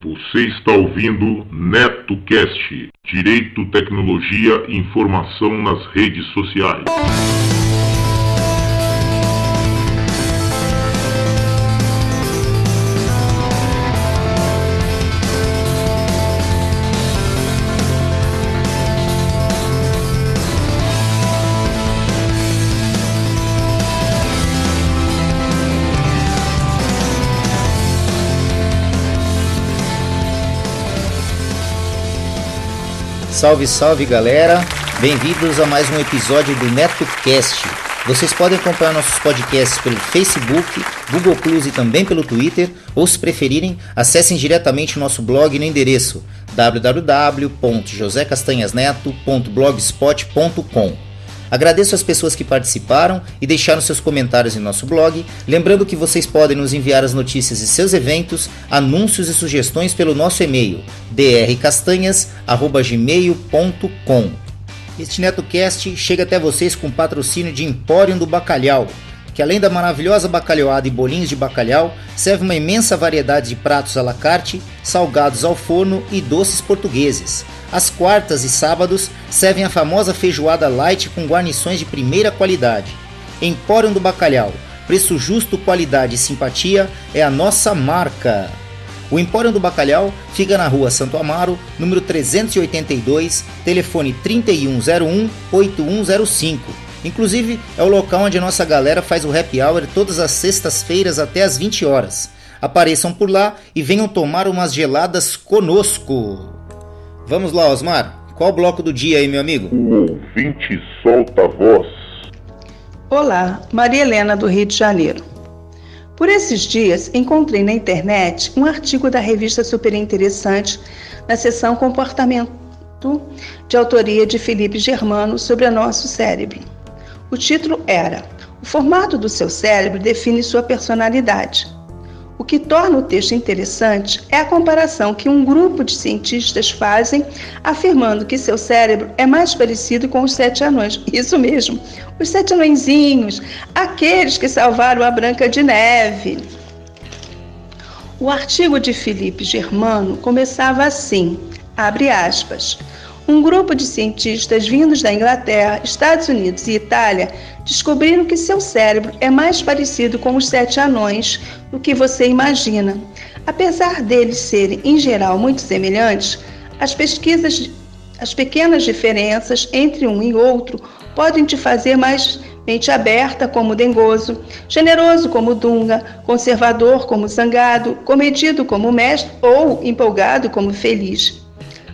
Você está ouvindo NetoCast, Direito, Tecnologia e Informação nas redes sociais. Salve, salve galera, bem-vindos a mais um episódio do NetoCast. Vocês podem acompanhar nossos podcasts pelo Facebook, Google Plus e também pelo Twitter, ou se preferirem, acessem diretamente o nosso blog no endereço www.josecastanhasneto.blogspot.com. Agradeço as pessoas que participaram e deixaram seus comentários em nosso blog, lembrando que vocês podem nos enviar as notícias de seus eventos, anúncios e sugestões pelo nosso e-mail drcastanhas@gmail.com. Este NetoCast chega até vocês com patrocínio de Empório do Bacalhau, que além da maravilhosa bacalhoada e bolinhos de bacalhau, serve uma imensa variedade de pratos à la carte, salgados ao forno e doces portugueses. Às quartas e sábados servem a famosa feijoada light com guarnições de primeira qualidade. Empório do Bacalhau, preço justo, qualidade e simpatia é a nossa marca. O Empório do Bacalhau fica na rua Santo Amaro, número 382, telefone 3101-8105. Inclusive, é o local onde a nossa galera faz o happy hour todas as sextas-feiras até às 20 horas. Apareçam por lá e venham tomar umas geladas conosco. Vamos lá, Osmar. Qual o bloco do dia aí, meu amigo? O ouvinte solta a voz. Olá, Maria Helena do Rio de Janeiro. Por esses dias, encontrei na internet um artigo da revista Super Interessante, na seção Comportamento, de autoria de Felipe Germano, sobre o nosso cérebro. O título era: O formato do seu cérebro define sua personalidade. O que torna o texto interessante é a comparação que um grupo de cientistas fazem, afirmando que seu cérebro é mais parecido com os 7 anões. Isso mesmo, os 7 anõezinhos, aqueles que salvaram a Branca de Neve. O artigo de Felipe Germano começava assim, abre aspas: Um grupo de cientistas vindos da Inglaterra, Estados Unidos e Itália descobriram que seu cérebro é mais parecido com os 7 anões do que você imagina. Apesar deles serem, em geral, muito semelhantes, as pequenas diferenças entre um e outro podem te fazer mais mente aberta, como Dengoso, generoso como Dunga, conservador como Zangado, comedido como Mestre ou empolgado como Feliz.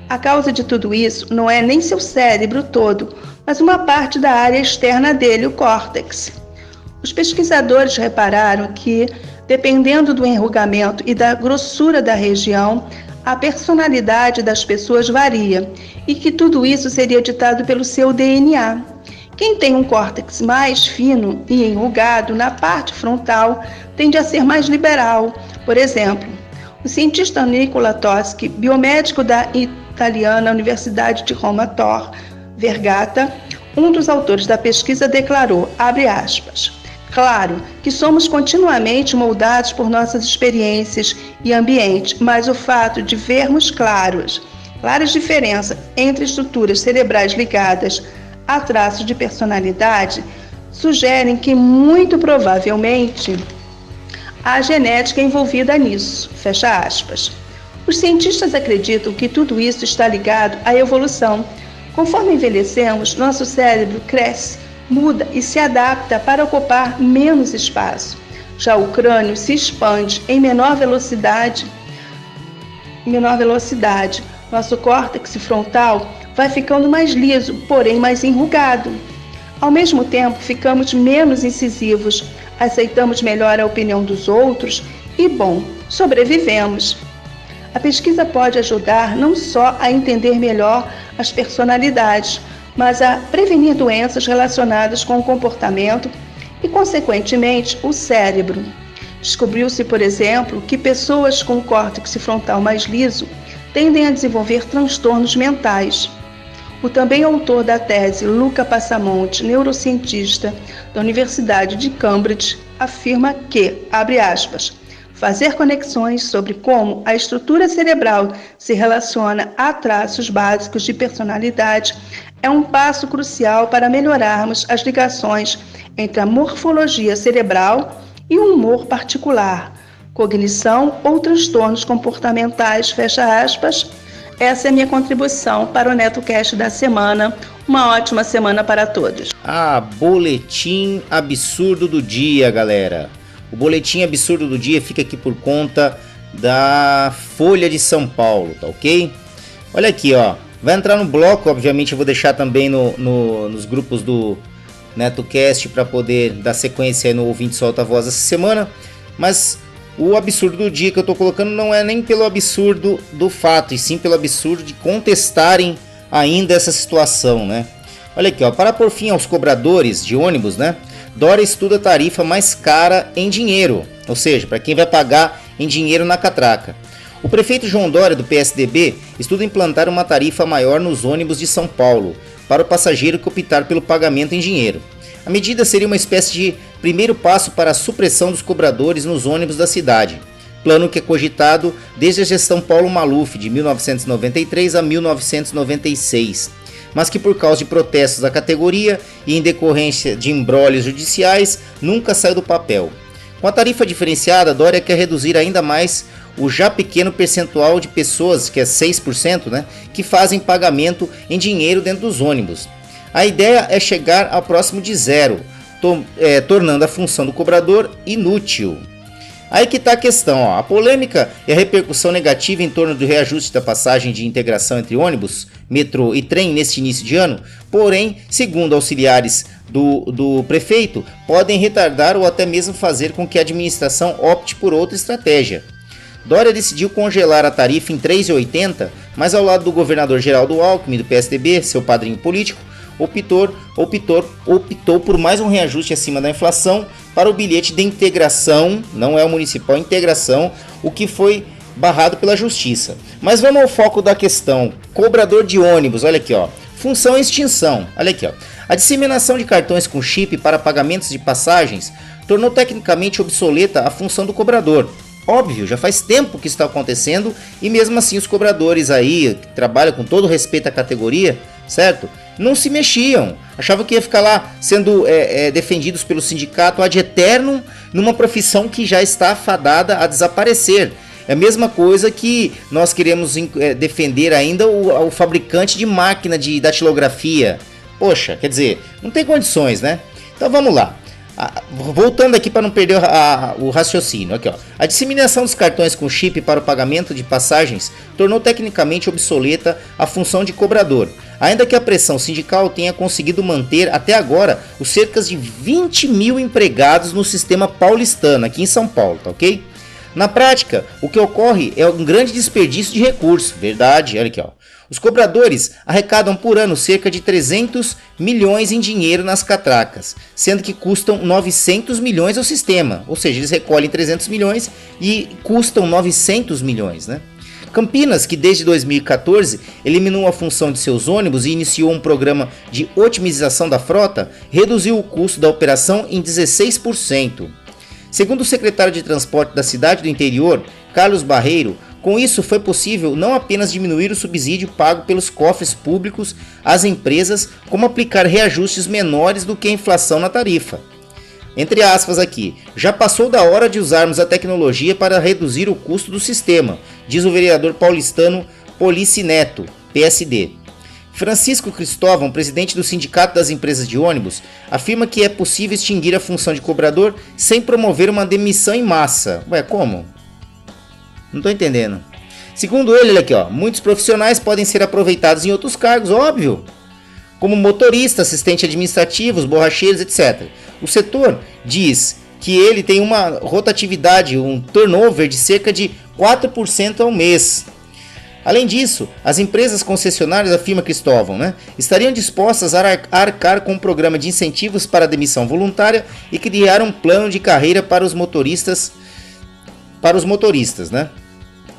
A causa de tudo isso não é nem seu cérebro todo, mas uma parte da área externa dele, o córtex. Os pesquisadores repararam que, dependendo do enrugamento e da grossura da região, a personalidade das pessoas varia e que tudo isso seria ditado pelo seu DNA. Quem tem um córtex mais fino e enrugado na parte frontal tende a ser mais liberal. Por exemplo, o cientista Nicola Toschi, biomédico da italiana Universidade de Roma Tor Vergata, um dos autores da pesquisa, declarou, abre aspas: Claro que somos continuamente moldados por nossas experiências e ambiente, mas o fato de vermos claras diferenças entre estruturas cerebrais ligadas a traços de personalidade sugerem que, muito provavelmente, há genética envolvida nisso, fecha aspas. Os cientistas acreditam que tudo isso está ligado à evolução. Conforme envelhecemos, nosso cérebro cresce, muda e se adapta para ocupar menos espaço. Já o crânio se expande em menor velocidade. Nosso córtex frontal vai ficando mais liso, porém mais enrugado. Ao mesmo tempo, ficamos menos incisivos, aceitamos melhor a opinião dos outros e, sobrevivemos. A pesquisa pode ajudar não só a entender melhor as personalidades, mas a prevenir doenças relacionadas com o comportamento e, consequentemente, o cérebro. Descobriu-se, por exemplo, que pessoas com o córtex frontal mais liso tendem a desenvolver transtornos mentais. O também autor da tese, Luca Passamonte, neurocientista da Universidade de Cambridge, afirma que, abre aspas, Fazer conexões sobre como a estrutura cerebral se relaciona a traços básicos de personalidade é um passo crucial para melhorarmos as ligações entre a morfologia cerebral e o humor particular, cognição ou transtornos comportamentais, fecha aspas. Essa é a minha contribuição para o NetoCast da semana. Uma ótima semana para todos. Boletim absurdo do dia, galera. O boletim absurdo do dia fica aqui por conta da Folha de São Paulo, tá ok? Olha aqui, ó. Vai entrar no bloco, obviamente eu vou deixar também nos grupos do NetoCast para poder dar sequência aí no Ouvinte Solta a Voz essa semana. Mas o absurdo do dia que eu estou colocando não é nem pelo absurdo do fato, e sim pelo absurdo de contestarem ainda essa situação, né? Olha aqui, ó. Para pôr fim aos cobradores de ônibus, né? Dória estuda a tarifa mais cara em dinheiro, ou seja, para quem vai pagar em dinheiro na catraca. O prefeito João Dória, do PSDB, estuda implantar uma tarifa maior nos ônibus de São Paulo, para o passageiro que optar pelo pagamento em dinheiro. A medida seria uma espécie de primeiro passo para a supressão dos cobradores nos ônibus da cidade, plano que é cogitado desde a gestão Paulo Maluf, de 1993 a 1996, mas que por causa de protestos da categoria e em decorrência de embrólios judiciais, nunca saiu do papel. Com a tarifa diferenciada, Dória quer reduzir ainda mais o já pequeno percentual de pessoas, que é 6%, né, que fazem pagamento em dinheiro dentro dos ônibus. A ideia é chegar ao próximo de zero, tornando a função do cobrador inútil. Aí que está a questão, ó. A polêmica e a repercussão negativa em torno do reajuste da passagem de integração entre ônibus, metrô e trem neste início de ano, porém, segundo auxiliares do prefeito, podem retardar ou até mesmo fazer com que a administração opte por outra estratégia. Dória decidiu congelar a tarifa em R$ 3,80, mas ao lado do governador Geraldo Alckmin, do PSDB, seu padrinho político, optou por mais um reajuste acima da inflação para o bilhete de integração, não é o municipal, integração, o que foi barrado pela justiça. Mas vamos ao foco da questão. Cobrador de ônibus, olha aqui, ó. Função e extinção, olha aqui, ó. A disseminação de cartões com chip para pagamentos de passagens tornou tecnicamente obsoleta a função do cobrador. Óbvio, já faz tempo que isso está acontecendo e mesmo assim os cobradores aí, que trabalham com todo respeito à categoria, certo? Não se mexiam, achavam que ia ficar lá sendo defendidos pelo sindicato ad eternum numa profissão que já está afadada a desaparecer. É a mesma coisa que nós queremos defender ainda o fabricante de máquina de datilografia. Poxa, quer dizer, não tem condições, né? Então vamos lá. Voltando aqui para não perder o raciocínio, aqui, ó. A disseminação dos cartões com chip para o pagamento de passagens tornou tecnicamente obsoleta a função de cobrador, ainda que a pressão sindical tenha conseguido manter até agora os cerca de 20 mil empregados no sistema paulistano, aqui em São Paulo, tá ok? Na prática, o que ocorre é um grande desperdício de recursos, verdade, olha aqui, ó. Os cobradores arrecadam por ano cerca de 300 milhões em dinheiro nas catracas, sendo que custam 900 milhões ao sistema, ou seja, eles recolhem 300 milhões e custam 900 milhões, né? Campinas, que desde 2014 eliminou a função de seus ônibus e iniciou um programa de otimização da frota, reduziu o custo da operação em 16%. Segundo o secretário de Transporte da cidade do interior, Carlos Barreiro, com isso foi possível não apenas diminuir o subsídio pago pelos cofres públicos às empresas, como aplicar reajustes menores do que a inflação na tarifa. Entre aspas aqui, já passou da hora de usarmos a tecnologia para reduzir o custo do sistema, diz o vereador paulistano Polici Neto, PSD. Francisco Cristóvão, presidente do Sindicato das Empresas de Ônibus, afirma que é possível extinguir a função de cobrador sem promover uma demissão em massa. Ué, como? Não estou entendendo. Segundo ele, olha aqui, ó, muitos profissionais podem ser aproveitados em outros cargos, óbvio, como motorista, assistente administrativos, borracheiros, etc. O setor diz que ele tem uma rotatividade, um turnover de cerca de 4% ao mês. Além disso, as empresas concessionárias, afirma Cristóvão, né, estariam dispostas a arcar com um programa de incentivos para a demissão voluntária e criar um plano de carreira para os motoristas, né?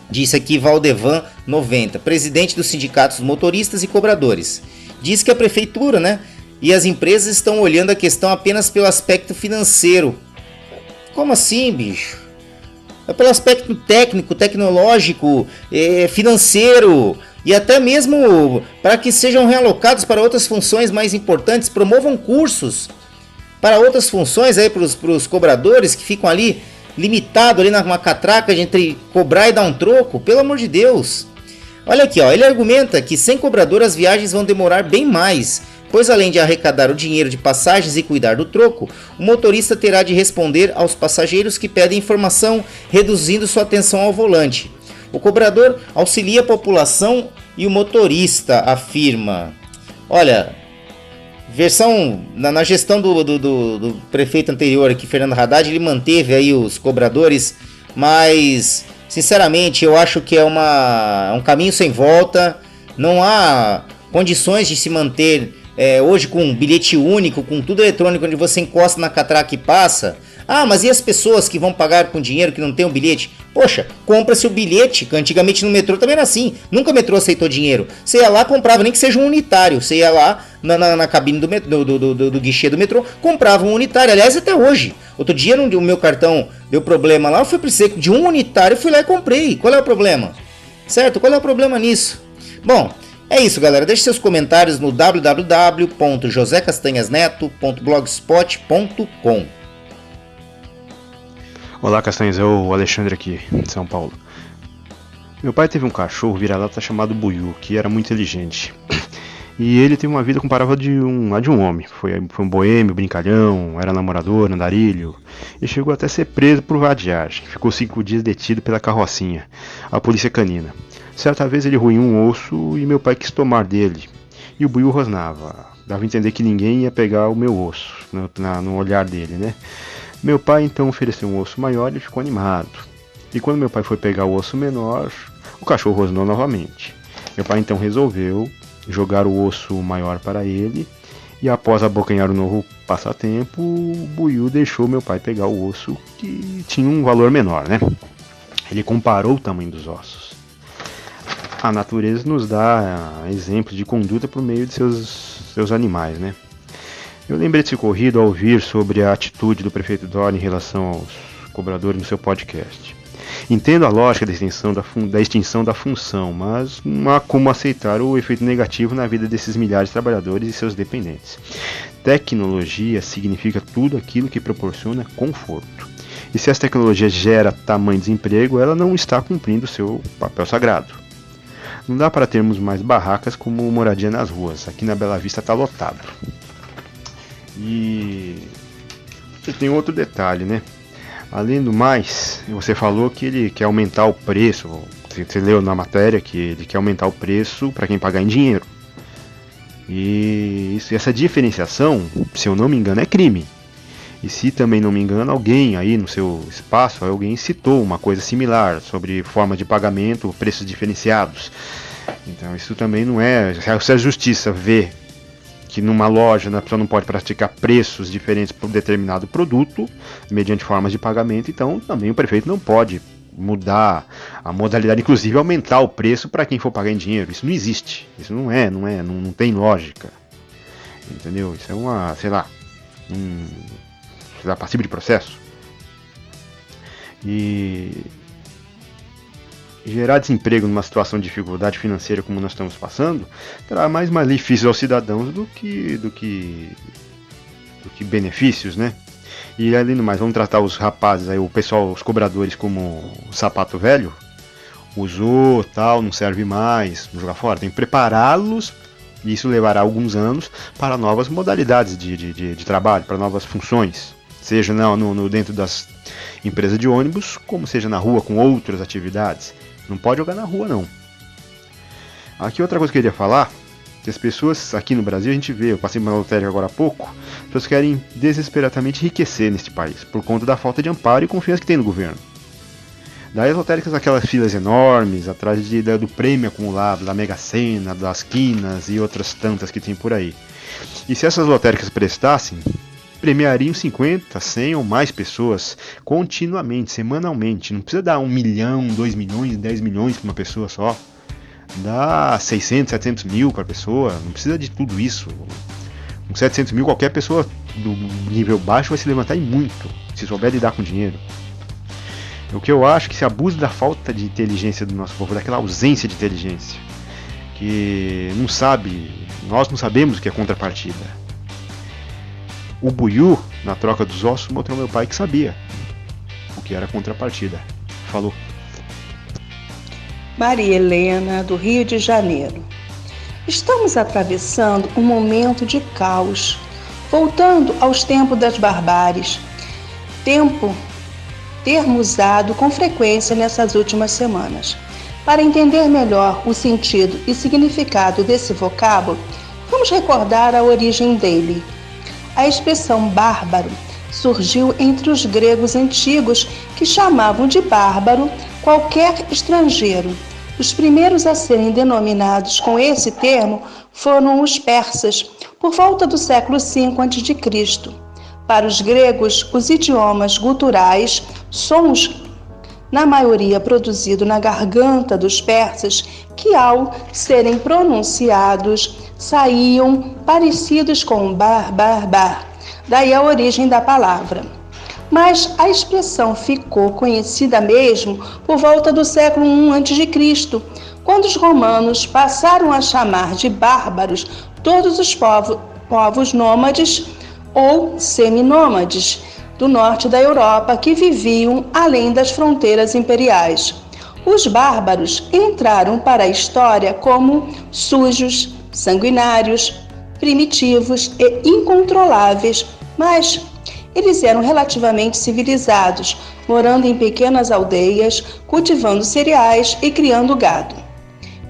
Disse aqui Valdevan 90, presidente dos sindicatos motoristas e cobradores. Diz que a prefeitura, né, e as empresas estão olhando a questão apenas pelo aspecto financeiro. Como assim, bicho? pelo aspecto técnico, tecnológico, financeiro e até mesmo para que sejam realocados para outras funções mais importantes, promovam cursos para outras funções aí para os cobradores que ficam ali limitados ali numa catraca de entre cobrar e dar um troco, pelo amor de Deus. Olha aqui, ó, ele argumenta que sem cobrador as viagens vão demorar bem mais, pois além de arrecadar o dinheiro de passagens e cuidar do troco, o motorista terá de responder aos passageiros que pedem informação, reduzindo sua atenção ao volante. O cobrador auxilia a população e o motorista, afirma. Olha, versão na gestão do prefeito anterior aqui, Fernando Haddad, ele manteve aí os cobradores, mas sinceramente eu acho que é um caminho sem volta. Não há condições de se manter hoje com um bilhete único, com tudo eletrônico, onde você encosta na catraca e passa. Ah, mas e as pessoas que vão pagar com dinheiro que não tem o bilhete? Poxa, compra-se o bilhete, que antigamente no metrô também era assim. Nunca o metrô aceitou dinheiro. Você ia lá, comprava, nem que seja um unitário. Você ia lá na cabine do guichê do metrô, comprava um unitário. Aliás, até hoje. Outro dia o meu cartão deu problema lá, eu fui precisar de um unitário, fui lá e comprei. Qual é o problema? Certo? Qual é o problema nisso? Bom, é isso, galera. Deixe seus comentários no www.josecastanhasneto.blogspot.com. Olá, Castanhas, é o Alexandre aqui, de São Paulo. Meu pai teve um cachorro vira-lata chamado Buiú, que era muito inteligente. E ele teve uma vida comparável a de um homem. Foi um boêmio, brincalhão, era namorador, andarilho. E chegou até a ser preso por vadiagem. Ficou 5 dias detido pela carrocinha, a polícia canina. Certa vez ele ruiu um osso e meu pai quis tomar dele. E o Buiú rosnava. Dava a entender que ninguém ia pegar o meu osso, no olhar dele, né? Meu pai então ofereceu um osso maior e ele ficou animado. E quando meu pai foi pegar o osso menor, o cachorro rosnou novamente. Meu pai então resolveu jogar o osso maior para ele. E após abocanhar o novo passatempo, o Buiú deixou meu pai pegar o osso que tinha um valor menor, né? Ele comparou o tamanho dos ossos. A natureza nos dá exemplos de conduta por meio de seus animais, né? Eu lembrei desse ocorrido ao ouvir sobre a atitude do prefeito Dória em relação aos cobradores no seu podcast. Entendo a lógica da extinção da função, mas não há como aceitar o efeito negativo na vida desses milhares de trabalhadores e seus dependentes. Tecnologia significa tudo aquilo que proporciona conforto. E se essa tecnologia gera tamanho desemprego, ela não está cumprindo seu papel sagrado. Não dá para termos mais barracas como moradia nas ruas. Aqui na Bela Vista está lotado. E tem outro detalhe, né? Além do mais, você falou que ele quer aumentar o preço. Você leu na matéria que ele quer aumentar o preço para quem pagar em dinheiro. E essa diferenciação, se eu não me engano, é crime. E se também não me engano, alguém aí no seu espaço, alguém citou uma coisa similar sobre forma de pagamento, preços diferenciados. Então isso também não é... Se a justiça vê que numa loja a pessoa não pode praticar preços diferentes por determinado produto, mediante formas de pagamento, então também o prefeito não pode mudar a modalidade, inclusive aumentar o preço para quem for pagar em dinheiro. Isso não existe, isso não tem lógica, entendeu? Isso é uma, passível de processo. E gerar desemprego numa situação de dificuldade financeira como nós estamos passando terá mais malefícios aos cidadãos do que benefícios, né? E além do mais, vamos tratar os rapazes aí, o pessoal, os cobradores, como sapato velho, usou, tal, não serve mais, vamos jogar fora. Tem que prepará-los, e isso levará alguns anos, para novas modalidades de trabalho, para novas funções, seja dentro das empresas de ônibus, como seja na rua com outras atividades. Não pode jogar na rua, não. Aqui outra coisa que eu queria falar, que as pessoas aqui no Brasil, a gente vê, eu passei uma lotérica agora há pouco, as pessoas querem desesperadamente enriquecer neste país, por conta da falta de amparo e confiança que tem no governo. Daí as lotéricas, aquelas filas enormes, atrás do prêmio acumulado, da Mega Sena, das quinas e outras tantas que tem por aí. E se essas lotéricas prestassem, premiariam 50, 100 ou mais pessoas continuamente, semanalmente. Não precisa dar 1 milhão, 2 milhões, 10 milhões para uma pessoa só. Dá 600, 700 mil para a pessoa. Não precisa de tudo isso. Com 700 mil, qualquer pessoa do nível baixo vai se levantar e muito, se souber lidar com dinheiro. O que eu acho que se abusa da falta de inteligência do nosso povo, daquela ausência de inteligência, que não sabe, nós não sabemos o que é contrapartida. O Buiú, na troca dos ossos, mostrou ao meu pai que sabia o que era contrapartida. Falou. Maria Helena, do Rio de Janeiro. Estamos atravessando um momento de caos, voltando aos tempos das barbáries, termo usado com frequência nessas últimas semanas. Para entender melhor o sentido e significado desse vocábulo, vamos recordar a origem dele. A expressão bárbaro surgiu entre os gregos antigos, que chamavam de bárbaro qualquer estrangeiro. Os primeiros a serem denominados com esse termo foram os persas, por volta do século V a.C. Para os gregos, os idiomas guturais, sons na maioria produzidos na garganta dos persas, que ao serem pronunciados saíam parecidos com bar, bar, bar. Daí a origem da palavra. Mas a expressão ficou conhecida mesmo por volta do século I a.C., quando os romanos passaram a chamar de bárbaros todos os povos nômades ou seminômades do norte da Europa que viviam além das fronteiras imperiais. Os bárbaros entraram para a história como sujos, sanguinários, primitivos e incontroláveis, mas eles eram relativamente civilizados, morando em pequenas aldeias, cultivando cereais e criando gado.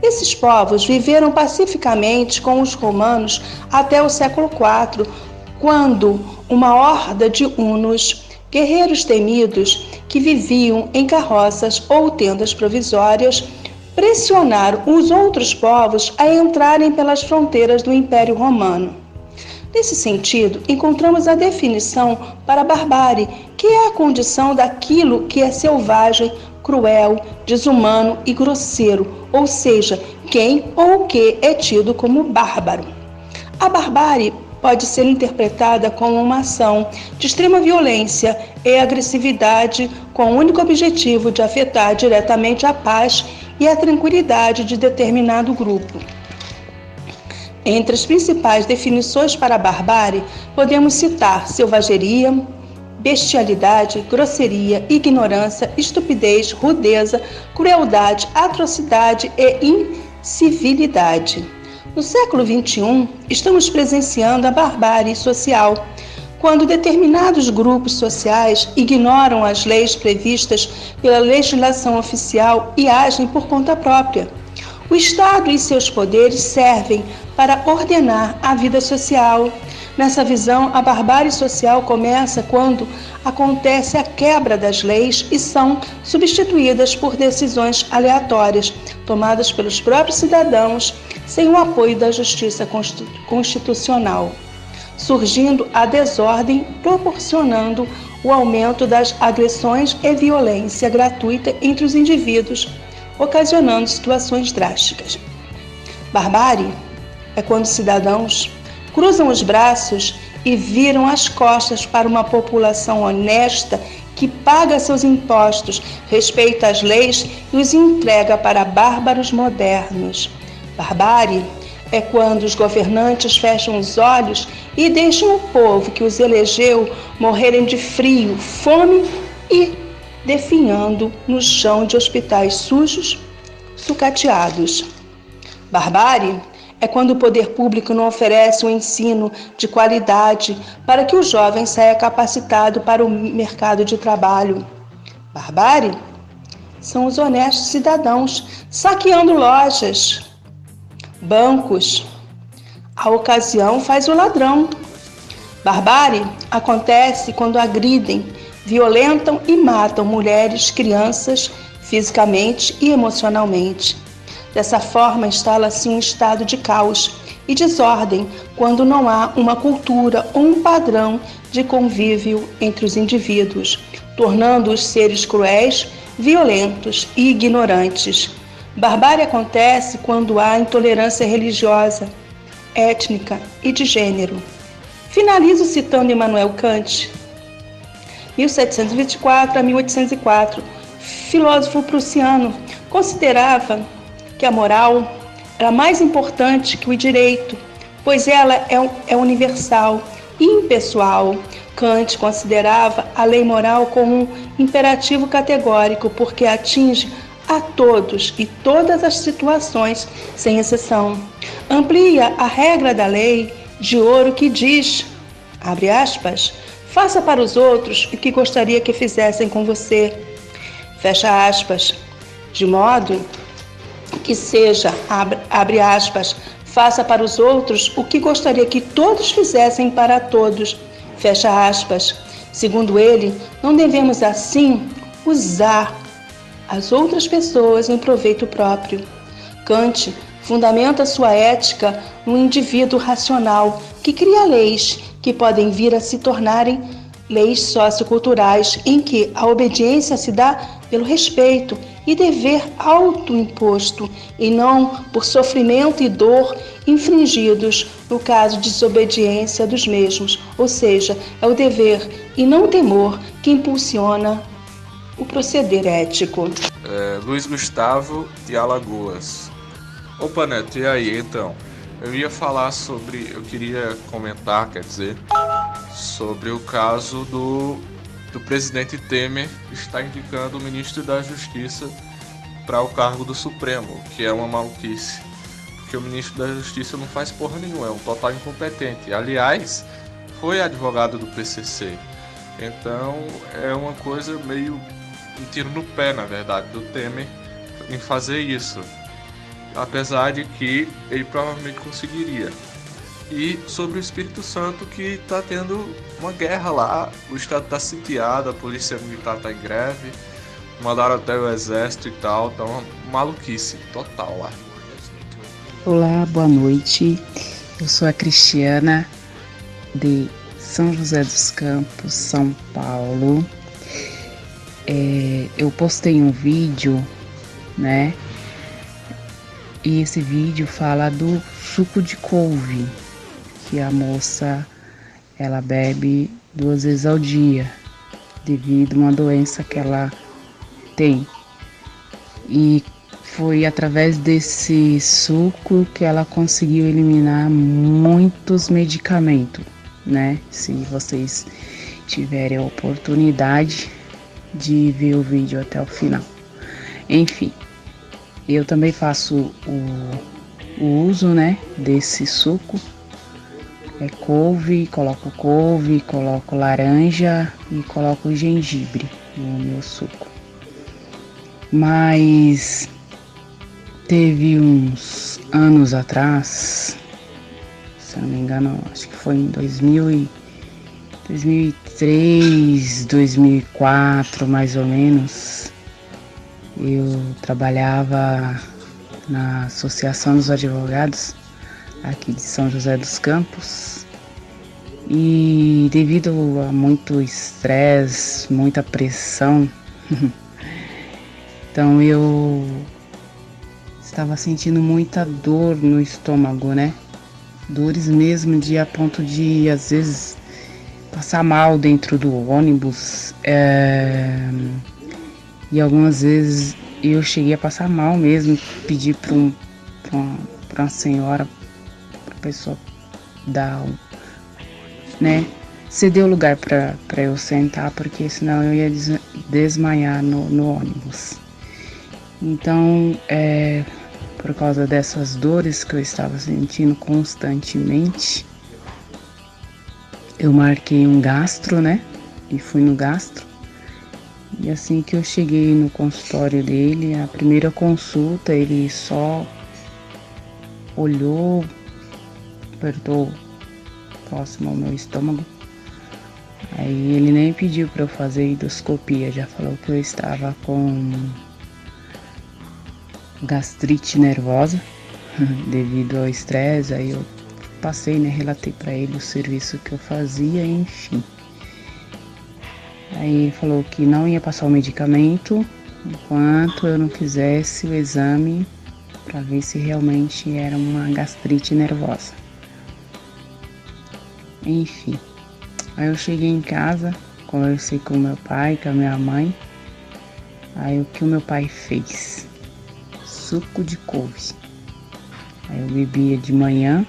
Esses povos viveram pacificamente com os romanos até o século IV, quando uma horda de hunos, guerreiros temidos que viviam em carroças ou tendas provisórias, pressionaram os outros povos a entrarem pelas fronteiras do Império Romano. Nesse sentido, encontramos a definição para a barbárie, que é a condição daquilo que é selvagem, cruel, desumano e grosseiro, ou seja, quem ou o que é tido como bárbaro. A barbárie pode ser interpretada como uma ação de extrema violência e agressividade com o único objetivo de afetar diretamente a paz e a tranquilidade de determinado grupo. Entre as principais definições para a barbárie, podemos citar selvageria, bestialidade, grosseria, ignorância, estupidez, rudeza, crueldade, atrocidade e incivilidade. No século XXI, estamos presenciando a barbárie social, quando determinados grupos sociais ignoram as leis previstas pela legislação oficial e agem por conta própria. O Estado e seus poderes servem para ordenar a vida social. Nessa visão, a barbárie social começa quando acontece a quebra das leis e são substituídas por decisões aleatórias, tomadas pelos próprios cidadãos, sem o apoio da justiça constitucional, surgindo a desordem, proporcionando o aumento das agressões e violência gratuita entre os indivíduos, ocasionando situações drásticas. Barbárie é quando cidadãos cruzam os braços e viram as costas para uma população honesta que paga seus impostos, respeita as leis e os entrega para bárbaros modernos. Barbárie é quando os governantes fecham os olhos e deixam o povo que os elegeu morrerem de frio, fome e definhando no chão de hospitais sujos, sucateados. Barbárie é quando o poder público não oferece um ensino de qualidade para que o jovem saia capacitado para o mercado de trabalho. Barbárie são os honestos cidadãos saqueando lojas, bancos. A ocasião faz o ladrão. Barbárie acontece quando agridem, violentam e matam mulheres, crianças, fisicamente e emocionalmente. Dessa forma, instala-se um estado de caos e desordem quando não há uma cultura ou um padrão de convívio entre os indivíduos, tornando os seres cruéis, violentos e ignorantes. Barbárie acontece quando há intolerância religiosa, étnica e de gênero. Finalizo citando Immanuel Kant, 1724 a 1804, filósofo prussiano, considerava que a moral era mais importante que o direito, pois ela é universal e impessoal. Kant considerava a lei moral como um imperativo categórico, porque atinge a todos e todas as situações, sem exceção. Amplia a regra da lei de ouro que diz, abre aspas, faça para os outros o que gostaria que fizessem com você, fecha aspas, de modo que seja, abre aspas, faça para os outros o que gostaria que todos fizessem para todos, fecha aspas. Segundo ele, não devemos assim usar as outras pessoas em proveito próprio. Kant fundamenta sua ética no indivíduo racional que cria leis que podem vir a se tornarem leis socioculturais em que a obediência se dá pelo respeito e dever autoimposto e não por sofrimento e dor infringidos no caso de desobediência dos mesmos, ou seja, é o dever e não o temor que impulsiona o proceder ético. Luiz Gustavo de Alagoas. Opa, Neto, e aí, então? Eu queria comentar, sobre o caso do presidente Temer está indicando o ministro da Justiça para o cargo do Supremo, que é uma maluquice, porque o ministro da Justiça não faz porra nenhuma, é um total incompetente. Aliás, foi advogado do PCC, então é uma coisa meio um tiro no pé, na verdade, do Temer em fazer isso, apesar de que ele provavelmente conseguiria. E sobre o Espírito Santo, que está tendo uma guerra lá, o estado está sitiado, a polícia militar está em greve, mandaram até o exército e tal, tá uma maluquice total lá. Olá, boa noite, eu sou a Cristiana de São José dos Campos, São Paulo. Eu postei um vídeo, né, e esse vídeo fala do suco de couve, que a moça, ela bebe 2 vezes ao dia, devido a uma doença que ela tem. E foi através desse suco que ela conseguiu eliminar muitos medicamentos, né? Se vocês tiverem a oportunidade de ver o vídeo até o final. Enfim, eu também faço o uso, né, desse suco. Couve, coloco laranja e coloco gengibre no meu suco. Mas teve uns anos atrás, se eu não me engano, acho que foi em 2003, 2004, mais ou menos, eu trabalhava na Associação dos Advogados aqui de São José dos Campos, e devido a muito estresse, muita pressão, então eu estava sentindo muita dor no estômago, né? Dores mesmo a ponto de, às vezes, passar mal dentro do ônibus, e algumas vezes eu cheguei a passar mal mesmo, pedi para uma senhora, para a pessoa dar, né, ceder o lugar para eu sentar, porque senão eu ia desmaiar no ônibus. Então, por causa dessas dores que eu estava sentindo constantemente, eu marquei um gastro, né, e fui no gastro. E assim que eu cheguei no consultório dele, a primeira consulta, ele só olhou, apertou próximo ao meu estômago. Aí ele nem pediu para eu fazer endoscopia, já falou que eu estava com gastrite nervosa devido ao estresse. Aí eu passei, né, relatei para ele o serviço que eu fazia, enfim. Aí ele falou que não ia passar o medicamento enquanto eu não fizesse o exame para ver se realmente era uma gastrite nervosa. Enfim, aí eu cheguei em casa, conversei com meu pai, com a minha mãe, Aí o que o meu pai fez? Suco de couve. Aí eu bebia de manhã,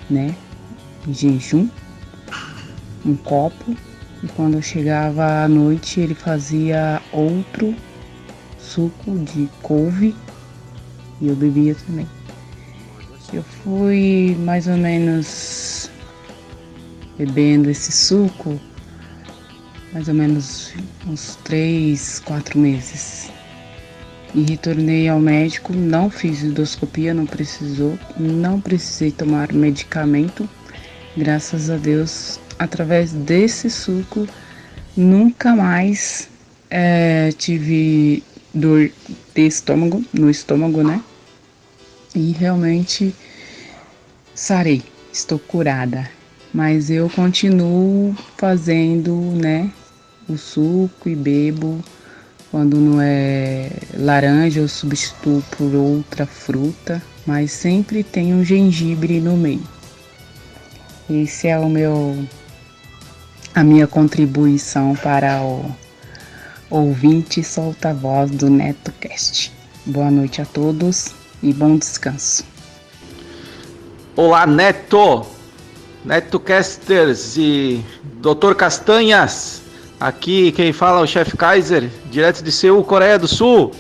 né, em jejum, um copo, e quando eu chegava à noite ele fazia outro suco de couve e eu bebia também. Eu fui mais ou menos bebendo esse suco mais ou menos uns 3, 4 meses. E retornei ao médico, não fiz endoscopia, não precisei tomar medicamento. Graças a Deus, através desse suco, nunca mais tive dor de estômago, no estômago, né? E realmente sarei, estou curada. Mas eu continuo fazendo, né, o suco e bebo. Quando não é laranja, eu substituo por outra fruta, mas sempre tem um gengibre no meio. Esse é a minha contribuição para o ouvinte solta-voz do NetoCast. Boa noite a todos e bom descanso. Olá, NetoCasters e Dr. Castanhas. Aqui quem fala é o Chef Kaiser, direto de Seul, Coreia do Sul.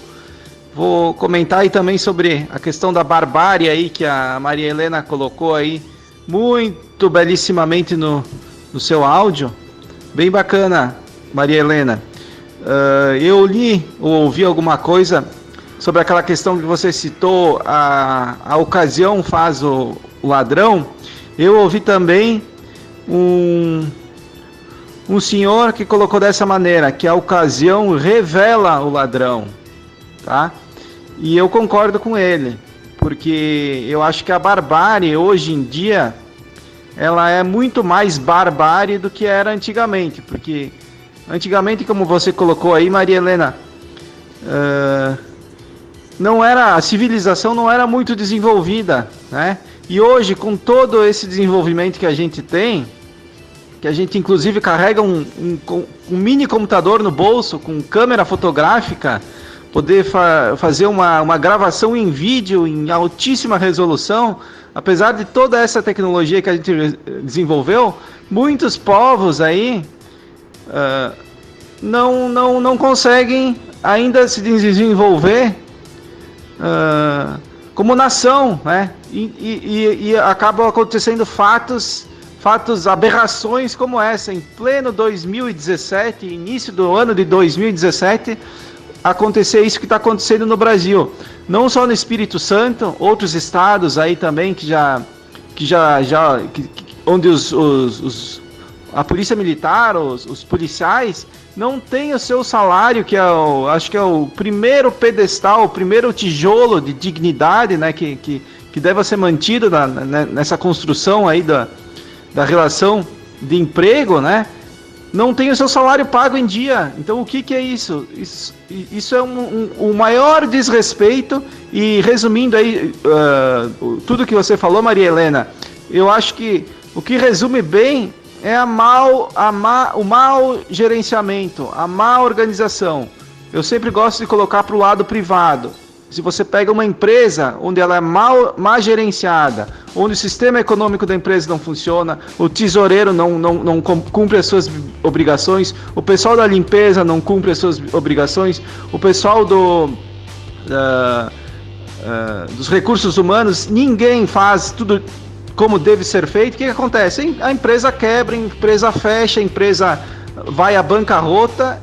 Vou comentar aí também sobre a questão da barbárie aí que a Maria Helena colocou aí muito belíssimamente no seu áudio. Bem bacana, Maria Helena. Eu li ou ouvi alguma coisa sobre aquela questão que você citou, a ocasião faz o ladrão. Eu ouvi também um senhor que colocou dessa maneira, que a ocasião revela o ladrão, tá? E eu concordo com ele, porque eu acho que a barbárie hoje em dia, ela é muito mais barbárie do que era antigamente, porque antigamente, como você colocou aí, Maria Helena, a civilização não era muito desenvolvida, né? E hoje, com todo esse desenvolvimento que a gente tem, que a gente inclusive carrega um mini computador no bolso com câmera fotográfica, poder fazer uma gravação em vídeo em altíssima resolução, apesar de toda essa tecnologia que a gente desenvolveu, muitos povos aí não conseguem ainda se desenvolver como nação, né? E acabam acontecendo fatos, aberrações como essa, em pleno 2017, início do ano de 2017, acontecer isso que está acontecendo no Brasil. Não só no Espírito Santo, outros estados aí também onde a polícia militar, os policiais, não têm o seu salário, que acho que é o primeiro pedestal, o primeiro tijolo de dignidade, né, que deve ser mantido nessa construção aí da relação de emprego, né? Não tem o seu salário pago em dia. Então o que é isso? Isso é um maior desrespeito. E resumindo aí tudo que você falou, Maria Helena, eu acho que o que resume bem é o mau gerenciamento, a má organização. Eu sempre gosto de colocar para o lado privado. Se você pega uma empresa onde ela é mal gerenciada, onde o sistema econômico da empresa não funciona, o tesoureiro não cumpre as suas obrigações, o pessoal da limpeza não cumpre as suas obrigações, o pessoal dos recursos humanos, ninguém faz tudo como deve ser feito, o que acontece? A empresa quebra, a empresa fecha, a empresa vai à bancarrota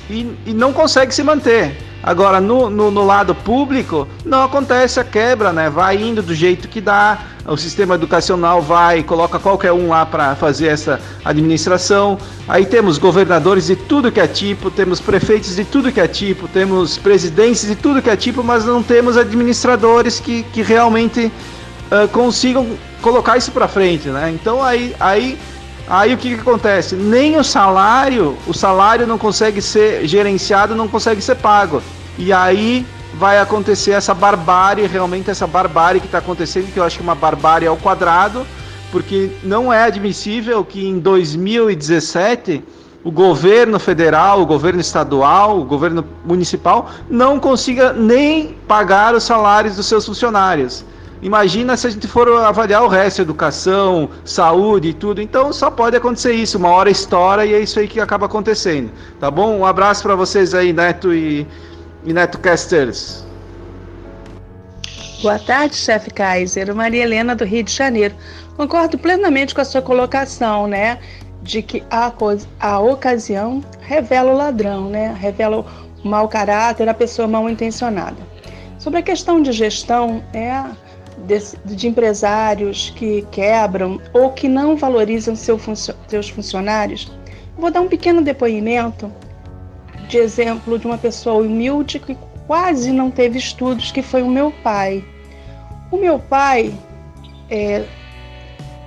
e não consegue se manter. Agora, no lado público, não acontece a quebra, né? Vai indo do jeito que dá, o sistema educacional coloca qualquer um lá para fazer essa administração. Aí temos governadores de tudo que é tipo, temos prefeitos de tudo que é tipo, temos presidentes de tudo que é tipo, mas não temos administradores que realmente consigam colocar isso para frente, né? Então aí o que acontece? Nem o salário não consegue ser gerenciado, não consegue ser pago. E aí vai acontecer essa barbárie, realmente essa barbárie que está acontecendo, que eu acho que é uma barbárie ao quadrado, porque não é admissível que em 2017 o governo federal, o governo estadual, o governo municipal não consiga nem pagar os salários dos seus funcionários. Imagina se a gente for avaliar o resto, educação, saúde e tudo. Então só pode acontecer isso, uma hora estoura e é isso aí que acaba acontecendo. Tá bom? Um abraço para vocês aí, Neto e NetoCasters. Boa tarde, chefe Kaiser. Maria Helena, do Rio de Janeiro. Concordo plenamente com a sua colocação, né? De que a ocasião revela o ladrão, né? Revela o mau caráter, a pessoa mal intencionada. Sobre a questão de gestão, de empresários que quebram ou que não valorizam seus funcionários, vou dar um pequeno depoimento de exemplo de uma pessoa humilde que quase não teve estudos, que foi o meu pai. O meu pai é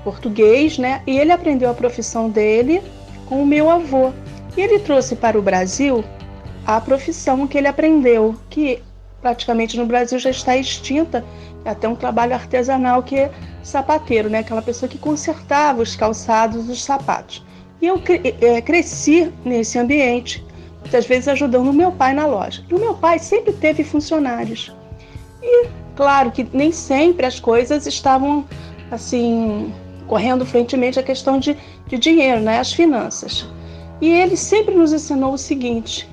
português, né? E ele aprendeu a profissão dele com o meu avô. E ele trouxe para o Brasil a profissão que ele aprendeu, que praticamente no Brasil já está extinta, é até um trabalho artesanal, que é sapateiro, né? Aquela pessoa que consertava os calçados, os sapatos. E eu cresci nesse ambiente, muitas vezes ajudando o meu pai na loja. E o meu pai sempre teve funcionários. E claro que nem sempre as coisas estavam assim correndo frentemente a questão de dinheiro, né? As finanças. E ele sempre nos ensinou o seguinte,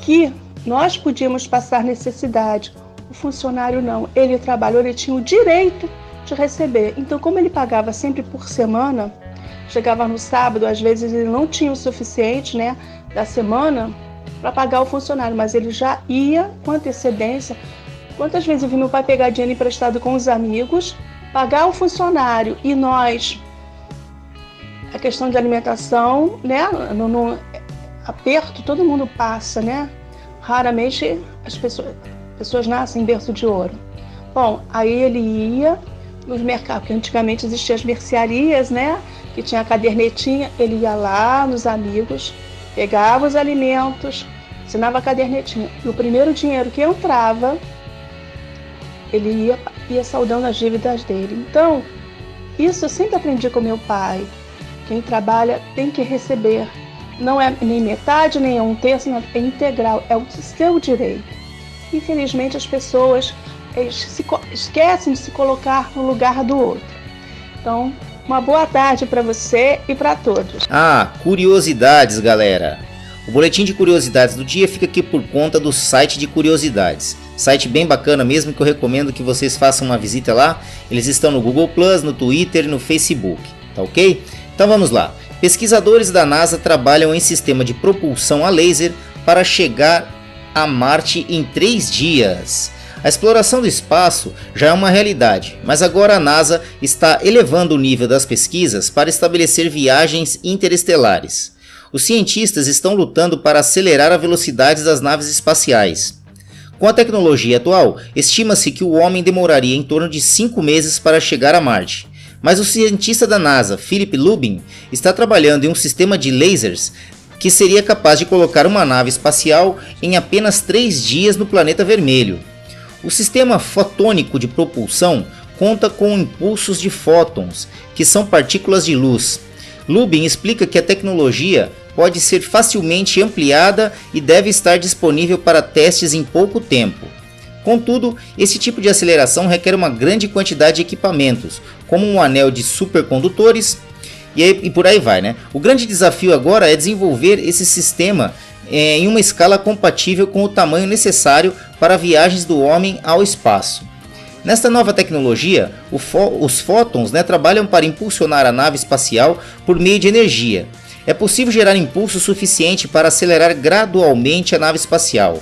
que nós podíamos passar necessidade, o funcionário não. Ele trabalhou, ele tinha o direito de receber. Então, como ele pagava sempre por semana, chegava no sábado, às vezes ele não tinha o suficiente, né, da semana para pagar o funcionário, mas ele já ia com antecedência. Quantas vezes eu vi meu pai pegar dinheiro emprestado com os amigos, pagar o funcionário e nós, a questão de alimentação, né, no aperto todo mundo passa, né? Raramente as pessoas nascem em berço de ouro. Bom, aí ele ia nos mercados, porque antigamente existiam as mercearias, né? Que tinha a cadernetinha, ele ia lá nos amigos, pegava os alimentos, assinava a cadernetinha. E o primeiro dinheiro que entrava, ele ia saldando as dívidas dele. Então, isso eu sempre aprendi com meu pai. Quem trabalha tem que receber. Não é nem metade, nem é um terço, não, é integral, é o seu direito. Infelizmente, as pessoas esquecem de se colocar no lugar do outro. Então, uma boa tarde para você e para todos. Curiosidades, galera. O boletim de curiosidades do dia fica aqui por conta do site de curiosidades. Site bem bacana mesmo, que eu recomendo que vocês façam uma visita lá. Eles estão no Google+, no Twitter e no Facebook, tá ok? Então vamos lá. Pesquisadores da NASA trabalham em sistema de propulsão a laser para chegar a Marte em 3 dias. A exploração do espaço já é uma realidade, mas agora a NASA está elevando o nível das pesquisas para estabelecer viagens interestelares. Os cientistas estão lutando para acelerar a velocidade das naves espaciais. Com a tecnologia atual, estima-se que o homem demoraria em torno de 5 meses para chegar a Marte. Mas o cientista da NASA, Philip Lubin, está trabalhando em um sistema de lasers que seria capaz de colocar uma nave espacial em apenas 3 dias no planeta vermelho. O sistema fotônico de propulsão conta com impulsos de fótons, que são partículas de luz. Lubin explica que a tecnologia pode ser facilmente ampliada e deve estar disponível para testes em pouco tempo. Contudo, esse tipo de aceleração requer uma grande quantidade de equipamentos, como um anel de supercondutores e por aí vai, né? O grande desafio agora é desenvolver esse sistema em uma escala compatível com o tamanho necessário para viagens do homem ao espaço. Nesta nova tecnologia, os fótons, trabalham para impulsionar a nave espacial por meio de energia. É possível gerar impulso suficiente para acelerar gradualmente a nave espacial.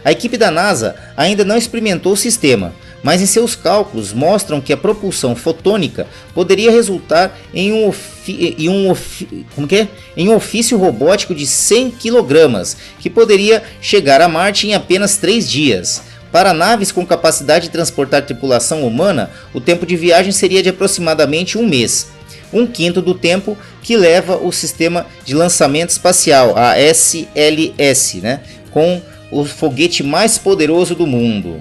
A equipe da NASA ainda não experimentou o sistema, mas em seus cálculos mostram que a propulsão fotônica poderia resultar em um ofício robótico de 100 kg, que poderia chegar a Marte em apenas 3 dias. Para naves com capacidade de transportar tripulação humana, o tempo de viagem seria de aproximadamente 1 mês, 1/5 do tempo que leva o sistema de lançamento espacial, a SLS, com o foguete mais poderoso do mundo.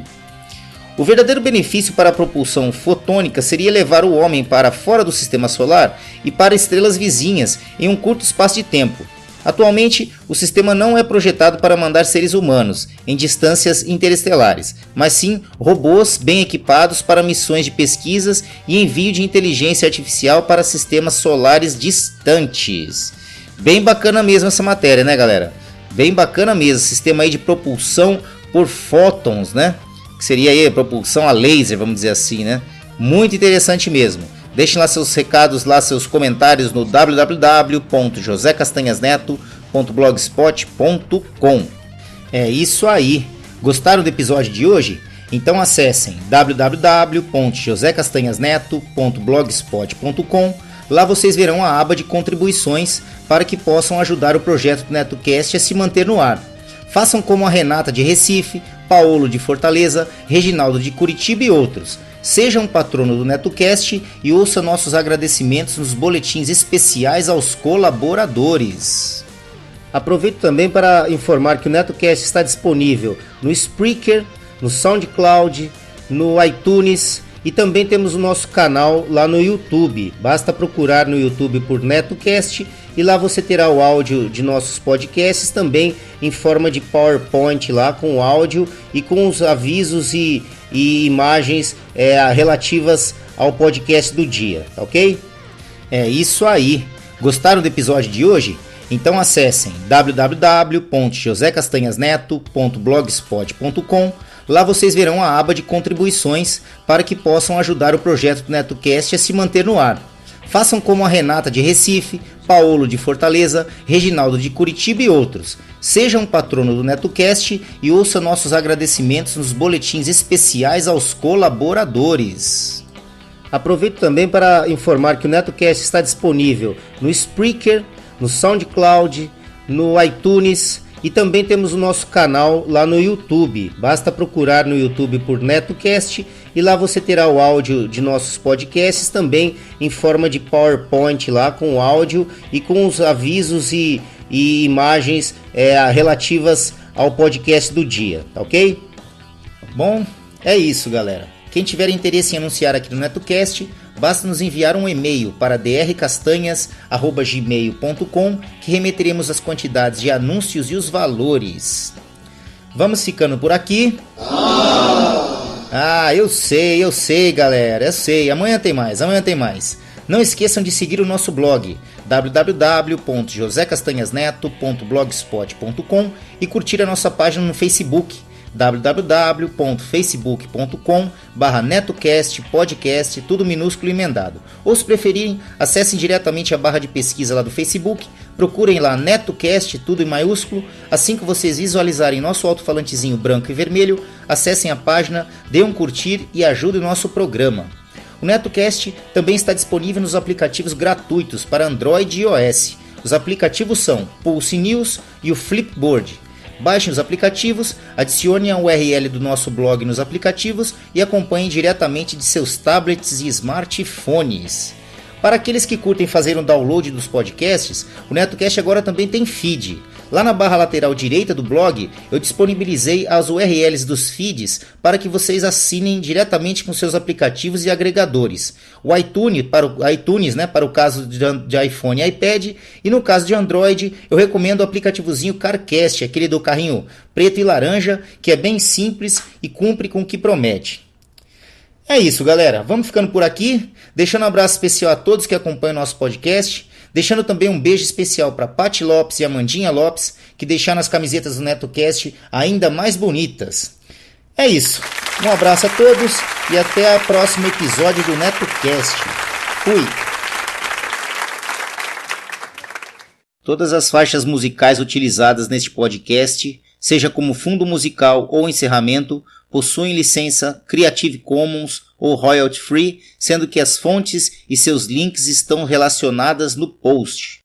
O verdadeiro benefício para a propulsão fotônica seria levar o homem para fora do sistema solar e para estrelas vizinhas em um curto espaço de tempo. Atualmente, o sistema não é projetado para mandar seres humanos em distâncias interestelares, mas sim robôs bem equipados para missões de pesquisas e envio de inteligência artificial para sistemas solares distantes. Bem bacana mesmo essa matéria, né, galera? Bem bacana mesmo, sistema aí de propulsão por fótons, né? Que seria aí a propulsão a laser, vamos dizer assim, né? Muito interessante mesmo. Deixem lá seus recados, lá seus comentários no www.josecastanhasneto.blogspot.com. É isso aí. Gostaram do episódio de hoje? Então acessem www.josecastanhasneto.blogspot.com. Lá vocês verão a aba de contribuições para que possam ajudar o projeto do NetoCast a se manter no ar. Façam como a Renata de Recife, Paulo de Fortaleza, Reginaldo de Curitiba e outros. Seja um patrono do NetoCast e ouça nossos agradecimentos nos boletins especiais aos colaboradores. Aproveito também para informar que o NetoCast está disponível no Spreaker, no SoundCloud, no iTunes e também temos o nosso canal lá no YouTube. Basta procurar no YouTube por NetoCast e lá você terá o áudio de nossos podcasts também em forma de PowerPoint lá com o áudio e com os avisos e imagens relativas ao podcast do dia, ok? É isso aí. Gostaram do episódio de hoje? Então acessem www.josecastanhasneto.blogspot.com. Lá vocês verão a aba de contribuições para que possam ajudar o projeto do NetoCast a se manter no ar. Façam como a Renata de Recife, Paulo de Fortaleza, Reginaldo de Curitiba e outros. Seja um patrono do NetoCast e ouça nossos agradecimentos nos boletins especiais aos colaboradores. Aproveito também para informar que o NetoCast está disponível no Spreaker, no SoundCloud, no iTunes e também temos o nosso canal lá no YouTube. Basta procurar no YouTube por NetoCast e lá você terá o áudio de nossos podcasts também em forma de PowerPoint lá com o áudio e com os avisos e imagens relativas ao podcast do dia, ok? Bom, é isso, galera. Quem tiver interesse em anunciar aqui no NetoCast, basta nos enviar um e-mail para drcastanhas@gmail.com que remeteremos as quantidades de anúncios e os valores. Vamos ficando por aqui. Eu sei, galera, eu sei. Amanhã tem mais. Não esqueçam de seguir o nosso blog www.josecastanhasneto.blogspot.com e curtir a nossa página no Facebook www.facebook.com/NetoCast podcast, tudo minúsculo e emendado. Ou se preferirem, acessem diretamente a barra de pesquisa lá do Facebook, procurem lá NetoCast, tudo em maiúsculo. Assim que vocês visualizarem nosso alto-falantezinho branco e vermelho, acessem a página, dêem um curtir e ajudem o nosso programa. O NetoCast também está disponível nos aplicativos gratuitos para Android e iOS. Os aplicativos são Pulse News e o Flipboard. Baixem os aplicativos, adicionem a URL do nosso blog nos aplicativos e acompanhem diretamente de seus tablets e smartphones. Para aqueles que curtem fazer um download dos podcasts, o NetoCast agora também tem feed. Lá na barra lateral direita do blog, eu disponibilizei as URLs dos feeds para que vocês assinem diretamente com seus aplicativos e agregadores. O iTunes, para o caso de iPhone e iPad, e no caso de Android, eu recomendo o aplicativozinho CarCast, aquele do carrinho preto e laranja, que é bem simples e cumpre com o que promete. É isso, galera. Vamos ficando por aqui, deixando um abraço especial a todos que acompanham o nosso podcast, deixando também um beijo especial para Paty Lopes e Amandinha Lopes, que deixaram as camisetas do NetoCast ainda mais bonitas. É isso. Um abraço a todos e até o próximo episódio do NetoCast. Fui! Todas as faixas musicais utilizadas neste podcast, seja como fundo musical ou encerramento, possuem licença Creative Commons ou Royalty Free, sendo que as fontes e seus links estão relacionadas no post.